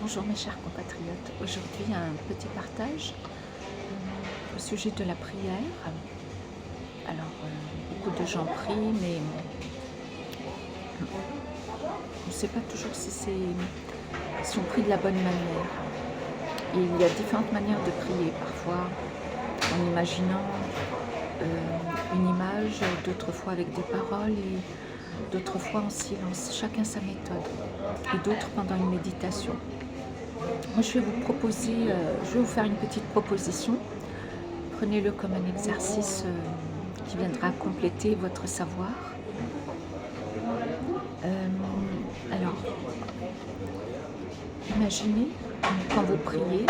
Bonjour mes chers compatriotes, aujourd'hui un petit partage au sujet de la prière. Alors beaucoup de gens prient mais on ne sait pas toujours si on prie de la bonne manière. Et il y a différentes manières de prier, parfois en imaginant une image, d'autres fois avec des paroles et d'autres fois en silence, chacun sa méthode, et d'autres pendant une méditation. Moi, je vais vous faire une petite proposition. Prenez-le comme un exercice qui viendra compléter votre savoir. Alors, imaginez quand vous priez,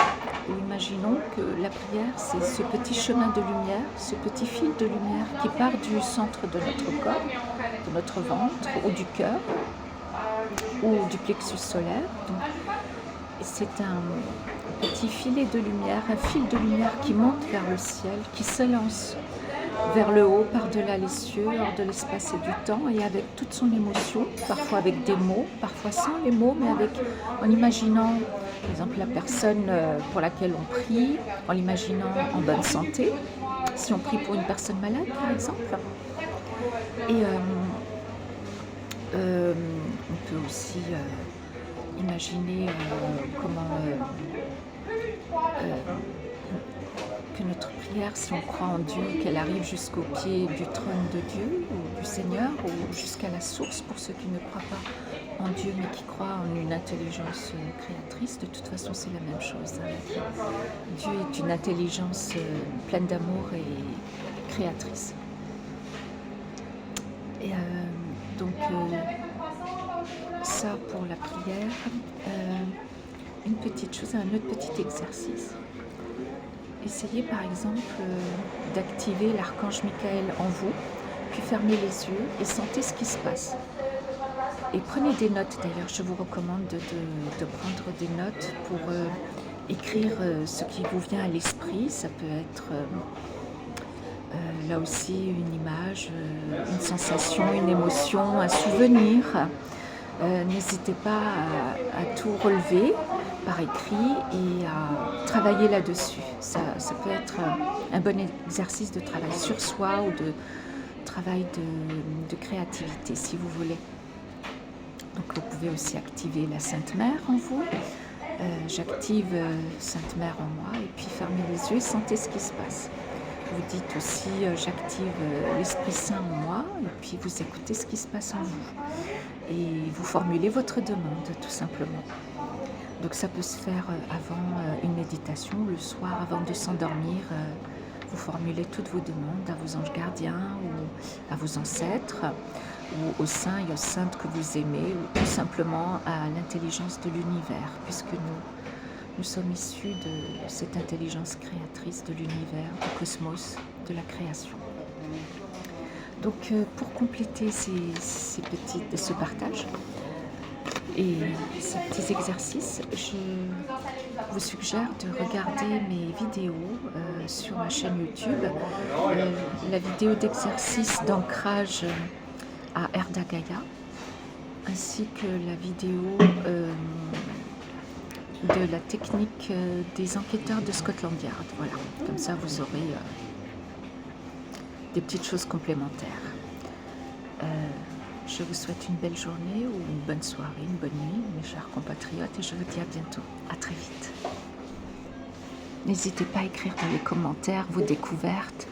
ou imaginons que la prière, c'est ce petit chemin de lumière, ce petit fil de lumière qui part du centre de notre corps, de notre ventre, ou du cœur, ou du plexus solaire. Donc, c'est un petit filet de lumière, un fil de lumière qui monte vers le ciel, qui s'élance vers le haut, par-delà les cieux, hors de l'espace et du temps, et avec toute son émotion, parfois avec des mots, parfois sans les mots, mais en imaginant, par exemple, la personne pour laquelle on prie, en l'imaginant en bonne santé, si on prie pour une personne malade, par exemple. Et on peut aussi imaginer que notre prière, si on croit en Dieu, qu'elle arrive jusqu'au pied du trône de Dieu ou du Seigneur, ou jusqu'à la source pour ceux qui ne croient pas en Dieu mais qui croient en une intelligence créatrice. De toute façon, c'est la même chose. Dieu est une intelligence pleine d'amour et créatrice. Et ça pour la prière. Une petite chose, un autre petit exercice. Essayez par exemple d'activer l'archange Michael en vous, puis fermez les yeux et sentez ce qui se passe. Et prenez des notes d'ailleurs, je vous recommande de prendre des notes pour écrire ce qui vous vient à l'esprit. Ça peut être là aussi une image, une sensation, une émotion, un souvenir. N'hésitez pas à tout relever par écrit et à travailler là-dessus. Ça peut être un bon exercice de travail sur soi ou de travail de créativité, si vous voulez. Donc vous pouvez aussi activer la Sainte Mère en vous. J'active Sainte Mère en moi et puis fermez les yeux et sentez ce qui se passe. Vous dites aussi j'active l'Esprit Saint en moi et puis vous écoutez ce qui se passe en vous. Et vous formulez votre demande tout simplement. Donc ça peut se faire avant une méditation, le soir avant de s'endormir. Vous formulez toutes vos demandes à vos anges gardiens ou à vos ancêtres ou aux saints et aux saintes que vous aimez ou tout simplement à l'intelligence de l'univers, puisque nous sommes issus de cette intelligence créatrice de l'univers, du cosmos, de la création. Donc pour compléter ce partage et ces petits exercices, je vous suggère de regarder mes vidéos sur ma chaîne YouTube, la vidéo d'exercice d'ancrage à Erda Gaia, ainsi que la vidéo de la technique des enquêteurs de Scotland Yard. Voilà, comme ça vous aurez des petites choses complémentaires. Je vous souhaite une belle journée ou une bonne soirée, une bonne nuit, mes chers compatriotes, et je vous dis à bientôt. À très vite. N'hésitez pas à écrire dans les commentaires vos découvertes,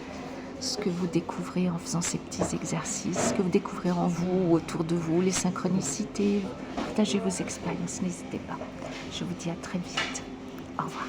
ce que vous découvrez en faisant ces petits exercices, ce que vous découvrez en vous ou autour de vous, les synchronicités. Partagez vos expériences, n'hésitez pas. Je vous dis à très vite. Au revoir.